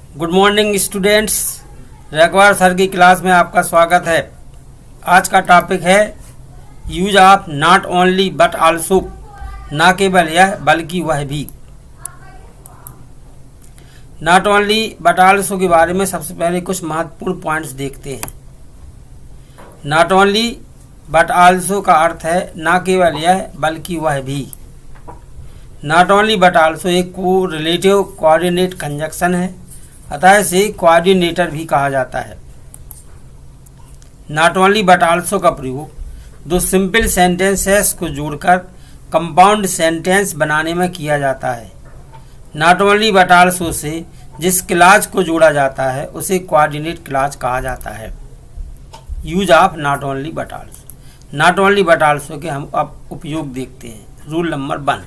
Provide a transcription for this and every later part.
Good morning students, रघुवर sir की class में आपका स्वागत है। आज का टॉपिक है use of not only but also, ना केवल यह बल्कि वह भी। नॉट ओनली बट आल्सो के बारे में सबसे पहले कुछ महत्वपूर्ण पॉइंट्स देखते हैं। नॉट ओनली बट आल्सो का अर्थ है ना केवल यह बल्कि वह भी। नॉट ओनली बट आल्सो एक को रिलेटिव कोऑर्डिनेट कंजक्शन है, अतः इसे कोऑर्डिनेटर भी कहा जाता है। नॉट ओनली बट आल्सो का प्रयोग दो सिंपल सेंटेंसेस को जोड़कर कंपाउंड सेंटेंस बनाने में किया जाता है। Not only but also say जिस क्लॉज को जोड़ा जाता है उसे कोऑर्डिनेट क्लॉज कहा जाता है। Use of not only but also. Not only but also के हम अब उपयोग देखते हैं। रूल नंबर 1,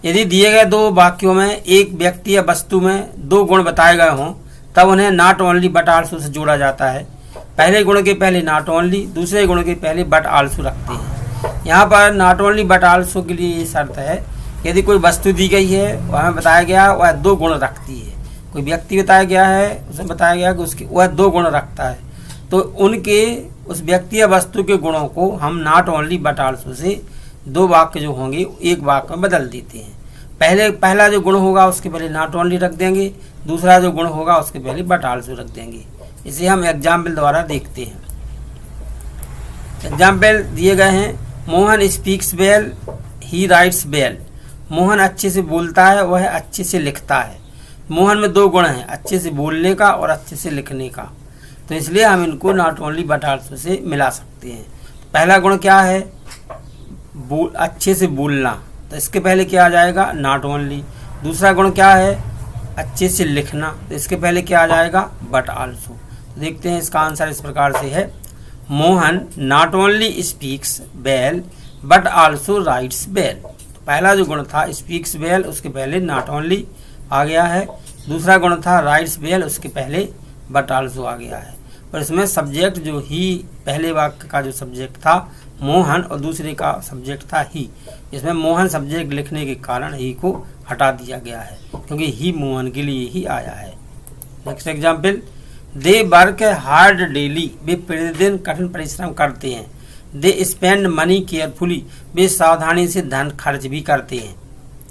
यदि दिए गए दो वाक्यों में एक व्यक्ति या वस्तु में दो गुण बताए गए हों तब उन्हें not only but also say जोड़ा जाता है। पहले गुण के पहले नॉट ओनली, दूसरे गुण के पहले बट आल्सो रखते हैं। यहाँ पर नॉट ओनली बट आल्सो के लिए ये शर्त है, यदि कोई वस्तु दी गई है वह हमें बताया गया वह दो गुण रखती है, कोई व्यक्ति बताया गया है उसे बताया गया कि उसके वह दो गुण रखता है, तो उनके उस व्यक्ति या वस्तु के गुणों को हम not only but also say दो वाक्य जो होंगे एक वाक्य में बदल देते हैं। पहला जो गुण होगा उसके पहले नॉट ओनली रख देंगे, दूसरा जो गुण होगा उसके पहले बट आल्सो रख देंगे। इसे हम एग्जाम्पल द्वारा देखते हैं। एग्जाम्पल दिए गए हैं, मोहन स्पीक्स वेल, ही राइट्स वेल। मोहन अच्छे से बोलता है, वह अच्छे से लिखता है। मोहन में दो गुण हैं, अच्छे से बोलने का और अच्छे से लिखने का, तो इसलिए हम इनको not only but also say मिला सकते हैं। पहला गुण क्या है? अच्छे से बोलना, तो इसके पहले क्या आ जाएगा? Not only. दूसरा गुण क्या है? अच्छे से लिखना, तो इसके पहले क्या आ जाएगा? But also. तो देखते हैं इसका आंसर इस प्रकार से है, Mohan not only speaks well but also rights well. तो पहला जो गुण था स्पीक्स वेल, उसके पहले नॉट ओनली आ गया है। दूसरा गुण था राइट्स वेल, उसके पहले बट आल्सो आ गया है। और इसमें सब्जेक्ट जो ही, पहले वाक्य का जो सब्जेक्ट था मोहन और दूसरे का सब्जेक्ट था ही, इसमें मोहन सब्जेक्ट लिखने के कारण ही को हटा दिया गया है क्योंकि ही मोहन के लिए ही आया है। Next example, they work hard daily. वे प्रतिदिन कठिन परिश्रम करते हैं। They spend money carefully. वे सावधानी से धन खर्च भी करते हैं।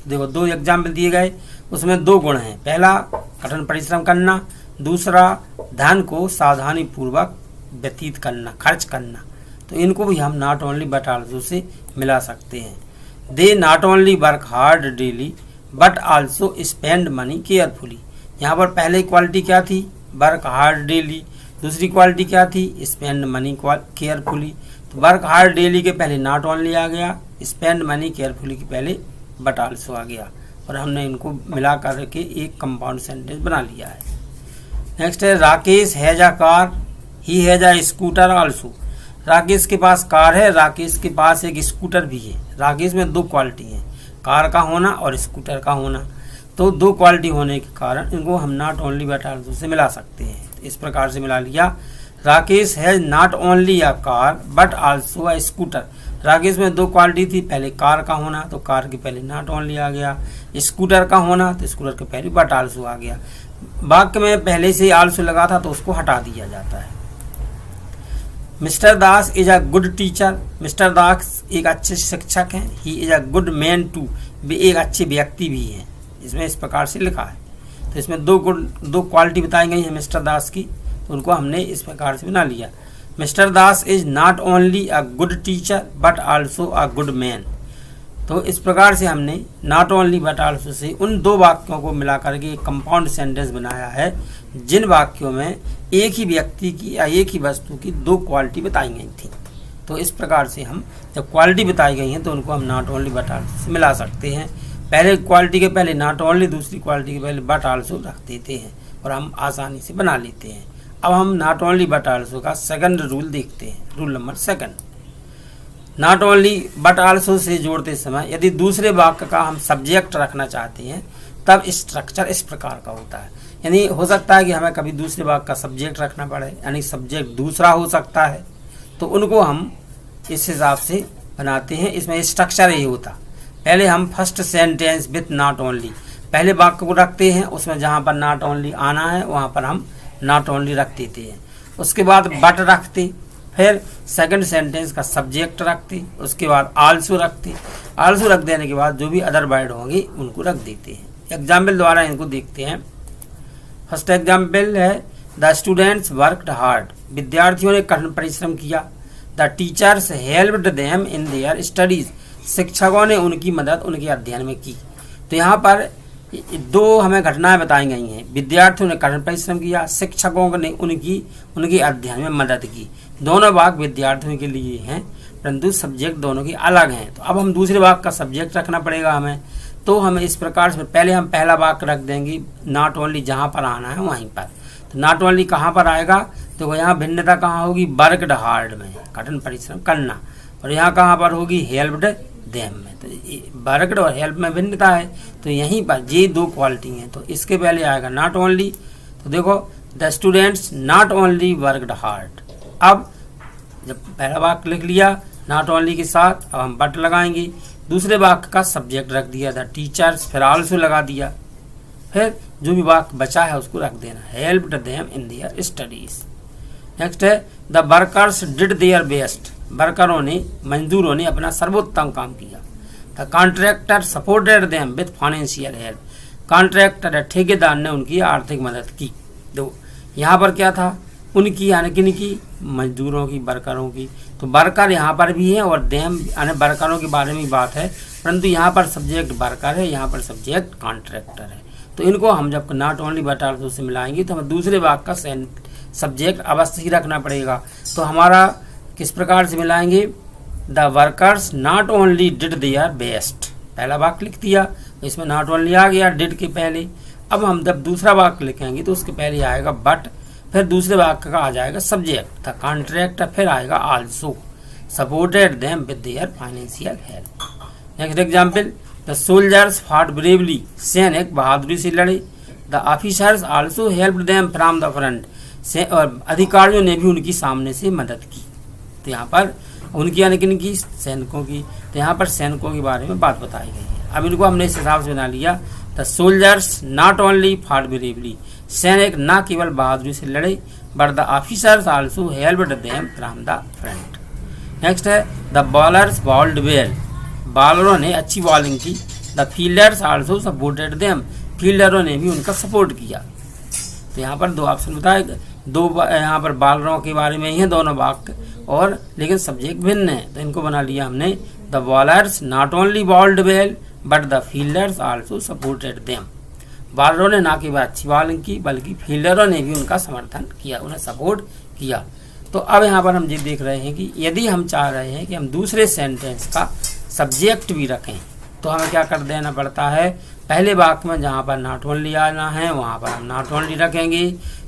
देखो दो एग्जाम्पल दिए गए, उसमें दो गुण हैं, पहला कठिन परिश्रम करना, दूसरा धन को सावधानी पूर्वक व्यतीत करना, खर्च करना। तो इनको भी हम not only but also say मिला सकते हैं। They not only work hard daily but also spend money carefully. यहाँ पर पहले क्वालिटी क्या थी? Work hard daily. दूसरी क्वालिटी क्या थी? Spend money carefully. तो वर्क हार्ड डेली के पहले नॉट ओनली आ गया, स्पेंड मनी केयरफुली के पहले बट आल्सो आ गया, और हमने इनको मिला करके एक कंपाउंड सेंटेंस बना लिया है। नेक्स्ट है, Rakesh has a car, he has a scooter also. Rakesh के पास कार है, राकेश के पास एक स्कूटर भी है। राकेश में दो क्वालिटी है, कार का होना और स्कूटर का होना, तो दो क्वालिटी होने के कारण इनको हम not only but also say मिला सकते हैं। तो इस प्रकार से मिला लिया, Rakesh has not only a car but also a scooter. Rakesh में दो क्वालिटी थी, पहले कार का होना तो कार के पहले नॉट ओनली आ गया, स्कूटर का होना तो स्कूटर के पहले बट आल्सो आ गया। वाक्य में पहले से आल्सो लगा था तो उसको हटा दिया जाता है। Mister Das is a good teacher. Mister Das एक अच्छे शिक्षक हैं। He is a good man too, वे एक अच्छे व्यक्ति भी हैं। इसमें इस प्रकार से लिखा है, तो इसमें दो क्वालिटी बताई गई हैं मिस्टर दास की, तो उनको हमने इस प्रकार से बना लिया। Mister Das is not only a good teacher but also a good man. तो इस प्रकार से हमने not only but also say उन दो वाक्यों को मिलाकर के एक कंपाउंड सेंटेंस बनाया है जिन वाक्यों में एक ही व्यक्ति की या एक ही वस्तु की दो क्वालिटी बताई गई थी। तो इस प्रकार से हम जब क्वालिटी बताई गई हैं तो उनको हम not only but also say मिला सकते हैं। पहले क्वालिटी के पहले नॉट ओनली, दूसरी क्वालिटी के पहले बट आल्सो रख देते हैं और हम आसानी से बना लेते हैं। अब हम नॉट ओनली बट आल्सो का सेकंड रूल देखते हैं। Rule number 2, not only but also say जोड़ते समय यदि दूसरे वाक्य का हम सब्जेक्ट रखना चाहते हैं तब स्ट्रक्चर इस प्रकार का होता है। यानी हो सकता है कि हमें कभी दूसरे वाक्य का सब्जेक्ट रखना पड़े, यानी सब्जेक्ट दूसरा हो सकता है, तो उनको हम इस हिसाब से बनाते हैं। इसमें स्ट्रक्चर यही होता, पहले हम first sentence with not only, पहले वाक्य को रखते हैं, उसमें जहाँ पर नॉट ओनली आना है वहाँ पर हम नॉट ओनली रख देते हैं। उसके बाद बट रखते, फिर सेकंड सेंटेंस का सब्जेक्ट रखते, उसके बाद आल्सो रखते। आल्सो रख देने के बाद जो भी अदर वर्ड होंगे उनको रख देते हैं। एग्जाम्पल द्वारा इनको देखते हैं। फर्स्ट एग्जाम्पल है द स्टूडेंट्स वर्कड हार्ड, विद्यार्थियों ने कठिन परिश्रम किया। The teachers helped them in their studies, शिक्षकों ने उनकी मदद उनके अध्ययन में की। तो यहाँ पर दो हमें घटनाएं बताई गई हैं। विद्यार्थियों ने कठिन परिश्रम किया, शिक्षकों ने उनके अध्ययन में मदद की। दोनों वाक्य विद्यार्थियों के लिए हैं, परंतु सब्जेक्ट दोनों की अलग हैं। तो अब हम दूसरे वाक्य का सब्जेक्ट रखना पड़ेगा हमें। तो हमें इस प्रकार से पहले हम पहला वाक्य रख देंगे नॉट ओनली, जहाँ पर आना है वहीं पर। तो नॉट ओनली कहाँ पर आएगा, तो यहाँ भिन्नता कहाँ होगी, वर्कड हार्ड में, कठिन परिश्रम करना। और यहाँ कहाँ पर होगी, हेल्प्ड देम में। तो वर्कड और हेल्प में भिन्नता है, तो यहीं पर ये दो क्वालिटी हैं। तो इसके पहले आएगा नॉट ओनली। तो देखो the students not only worked hard. अब जब पहला वाक्य लिख लिया नॉट ओनली के साथ, अब हम बट लगाएंगे। दूसरे वाक्य का सब्जेक्ट रख दिया द टीचर्स, फिर आल्सो लगा दिया। फिर जो भी वाक्य बचा है उसको रख देना, helped them in their studies. Next है the workers did their best, वर्करों ने, मजदूरों ने अपना सर्वोत्तम काम किया। The contractor supported them with financial help, contractor या ठेकेदार ने उनकी आर्थिक मदद की। तो यहाँ पर क्या था, उनकी यानी किनकी, मजदूरों की, वर्करों की। तो वर्कर यहाँ पर भी है और देम यानी वर्करों के बारे में बात है, परंतु यहाँ पर सब्जेक्ट वर्कर है, यहाँ पर सब्जेक्ट कॉन्ट्रैक्टर है। तो इनको हम जब not only but also say मिलाएंगे तो हमें दूसरे वाक्य का सब्जेक्ट अवश्य ही रखना पड़ेगा। तो हमारा किस प्रकार से मिलाएंगे, the workers not only did their best, पहला वाक्य लिख दिया, इसमें नॉट ओनली आ गया डिड के पहले। अब हम जब दूसरा वाक्य लिखेंगे तो उसके पहले आएगा बट, फिर दूसरे वाक्य का आ जाएगा सब्जेक्ट द कॉन्ट्रैक्टर, फिर आएगा also supported them with their financial help. Next example the soldiers fought bravely, सैनिक बहादुरी से लड़े। The officers also helped them from the front, और अधिकारियों ने भी उनकी सामने से मदद की। तो यहाँ पर उनकी यानी किनकी, सैनिकों की। तो यहाँ पर सैनिकों के बारे में बात बताई गई है। अब इनको हमने इस हिसाब से बना लिया, the soldiers not only fought bravely, सैनिक न केवल बहादुरी से लड़े, but the officers also helped them from the front. Next है द बॉलर्स बॉल्ड वेल, बॉलरों ने अच्छी बॉलिंग की। The fielders also supported them, फील्डरों ने भी उनका सपोर्ट किया। तो यहाँ पर दो ऑप्शन बताए, दो यहाँ पर बॉलरों के बारे में ही है दोनों वाक्य, और लेकिन सब्जेक्ट भिन्न है। तो इनको बना लिया हमने, the bowlers not only bowled well but the fielders also supported them, बॉलरों ने ना केवल अच्छी बॉलिंग की बल्कि फील्डरों ने भी उनका समर्थन किया, उन्हें सपोर्ट किया। तो अब यहाँ पर हम ये देख रहे हैं कि यदि हम चाह रहे हैं कि हम दूसरे सेंटेंस का सब्जेक्ट भी रखें तो हमें क्या कर देना पड़ता है, पहले वाक्य में जहाँ पर नॉट ओनली आना है वहाँ पर हम नॉट ओनली रखेंगे,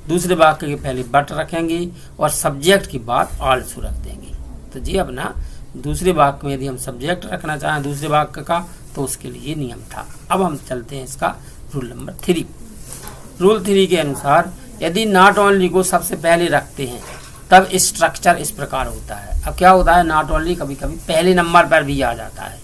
दूसरे वाक्य के पहले बट रखेंगे और सब्जेक्ट की बात आल्सो रख देंगे। तो जी अपना दूसरे वाक्य में यदि हम सब्जेक्ट रखना चाहें दूसरे वाक्य का तो उसके लिए नियम था। अब हम चलते हैं इसका रूल नंबर 3। रूल 3 के अनुसार यदि नॉट ओनली को सबसे पहले रखते हैं तब स्ट्रक्चर इस प्रकार होता है। अब क्या होता है, नॉट ओनली कभी कभी पहले नंबर पर भी आ जाता है।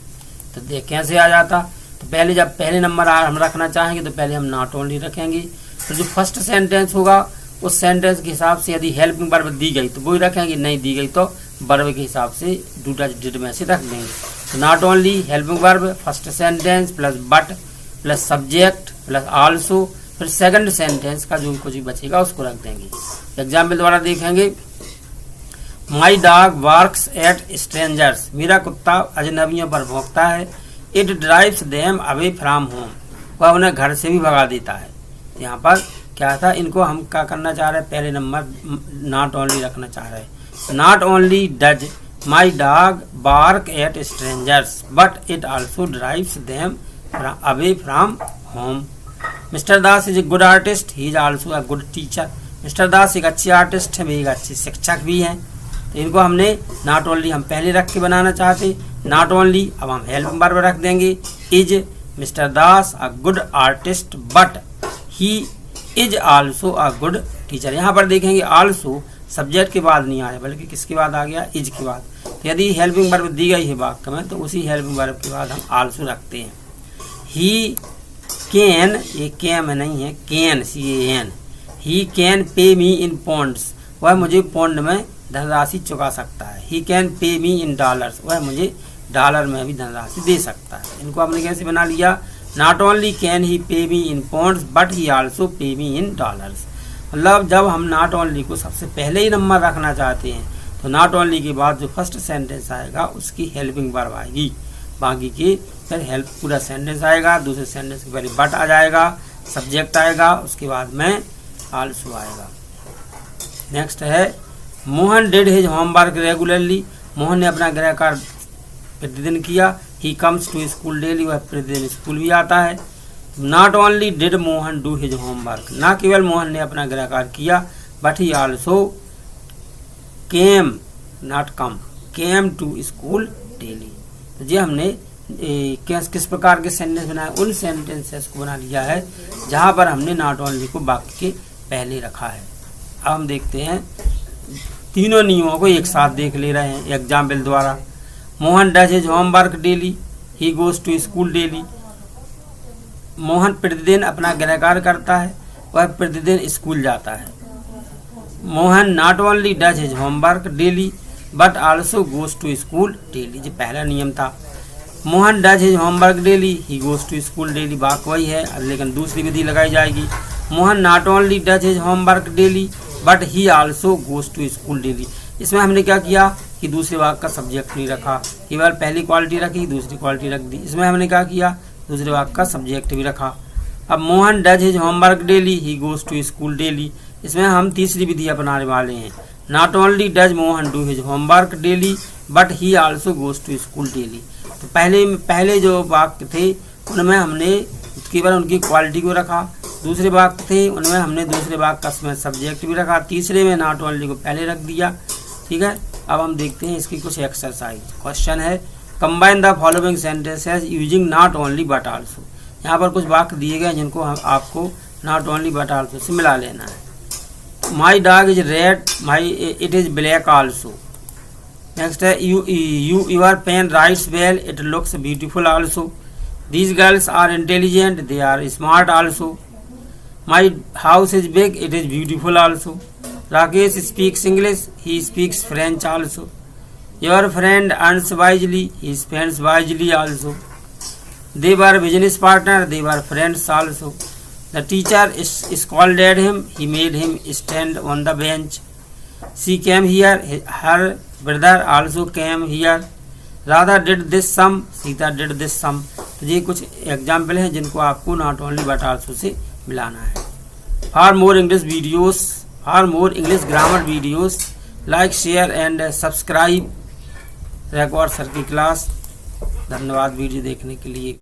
तो देख कैसे आ जाता, तो पहले जब पहले नंबर हम रखना चाहेंगे तो पहले हम नॉट ओनली रखेंगे। तो जो फर्स्ट सेंटेंस होगा उस सेंटेंस के हिसाब से यदि हेल्पिंग वर्ब दी गई तो वही रखेंगे, नहीं दी गई तो वर्ब के हिसाब से डू डज डिड में से रख देंगे। तो not only helping verb first sentence plus but plus subject plus also, फिर सेकंड सेंटेंस का जो कुछ भी बचेगा उसको रख देंगे। एग्जाम्पल द्वारा देखेंगे, my dog works at strangers, मेरा कुत्ता अजनबियों पर भौंकता है। It drives them away from home, वह उन्हें घर से भी भगा देता है। तो यहाँ पर क्या था, इनको हम क्या करना चाह रहे हैं, पहले नंबर नॉट ओनली रखना चाह रहे हैं। Not only does my dog bark at strangers but it also drives them away from home. Mister Das is a good artist, he is also a good teacher, mister Das एक अच्छे artist है, वे एक अच्छे शिक्षक भी हैं। तो इनको हमने नॉट ओनली हम पहले रख के बनाना चाहते, नॉट ओनली अब हम हेल्प वर्ब रख देंगे। Is mister Das a good artist but he is also a good teacher. यहाँ पर देखेंगे आल्सो सब्जेक्ट के बाद नहीं आया बल्कि किसके बाद आ गया, इज के बाद। तो यदि हेल्पिंग वर्ब दी गई है वाक्य में तो उसी हेल्पिंग वर्ब के बाद हम आल्सो रखते हैं। ही कैन, ये कैम नहीं है, can CAN, he can pay me in Pond's, वह मुझे पौंड में धनराशि चुका सकता है। He can pay me in dollars, वह मुझे डॉलर में भी धनराशि दे सकता है। इनको आपने कैसे बना लिया, नॉट ओनली कैन ही पे मी इन पॉन्ड्स बट ही आल्सो पे मी इन डॉलर्स। मतलब जब हम नॉट ओनली को सबसे पहले ही नंबर रखना चाहते हैं तो नॉट ओनली के बाद जो फर्स्ट सेंटेंस आएगा उसकी हेल्पिंग वर्ब आएगी, बाकी की फिर हेल्प पूरा सेंटेंस आएगा, दूसरे सेंटेंस के पहले बट आ जाएगा, सब्जेक्ट आएगा, उसके बाद में आल्सो आएगा। नेक्स्ट है Mohan did his homework regularly, Mohan ने अपना गृह कार्य प्रतिदिन किया। He comes to school daily, वह प्रतिदिन स्कूल भी आता है। Not only did Mohan do his homework, ना केवल मोहन ने अपना गृह कार्य किया but he also came, not come, came to school daily. तो ये हमने किस प्रकार के सेंटेंस बनाए, उन सेंटेंसेस को बना लिया है जहाँ पर हमने नॉट ओनली को वाक्य के पहले रखा है। अब हम देखते हैं तीनों नियमों को एक साथ देख ले रहे हैं एग्जाम्पल द्वारा। Mohan does his homework daily, he goes to school daily. Mohan प्रतिदिन अपना गृह कार्य करता है, वह प्रतिदिन स्कूल जाता है। Mohan not only does his homework daily but also goes to school daily, जो पहला नियम था। Mohan does his homework daily, he goes to school daily, वाक्य वही है लेकिन दूसरी विधि लगाई जाएगी। Mohan not only does his homework daily but he also goes to school daily. इसमें हमने क्या किया कि दूसरे वाक्य का सब्जेक्ट नहीं रखा, केवल पहली क्वालिटी रखी, दूसरी क्वालिटी रख दी। इसमें हमने क्या किया, दूसरे वाक्य का सब्जेक्ट भी रखा। अब Mohan does his homework daily, he goes to school daily, इसमें हम तीसरी विधि अपनाने वाले हैं। Not only does Mohan do his homework daily but he also goes to school daily. तो पहले जो वाक्य थे उनमें हमने केवल उनकी क्वालिटी को रखा, दूसरे वाक्य थे उनमें हमने दूसरे वाक्य का सब्जेक्ट भी रखा, तीसरे में नॉट ओनली को पहले रख दिया। ठीक है, अब हम देखते हैं इसकी कुछ एक्सरसाइज। क्वेश्चन है combine the following sentences using not only but also. यहाँ पर कुछ वाक्य दिए गए जिनको आपको not only but also say मिला लेना है। My dog is red, my it is black also. Next है your pen writes well, it looks beautiful also. These girls are intelligent, they are smart also. My house is big, it is beautiful also. Rakesh speaks English, he speaks French also. Your friend earns wisely, he spends wisely also. They were business partners, they were friends also. The teacher scolded him, he made him stand on the bench. She came here, her brother also came here. Radha did this sum, Sita did this sum. तो ये कुछ example हैं जिनको आपको not only but also say मिलाना है। For more English videos, for more English grammar videos, like, share and subscribe record sir की class. धन्यवाद वीडियो देखने के लिए।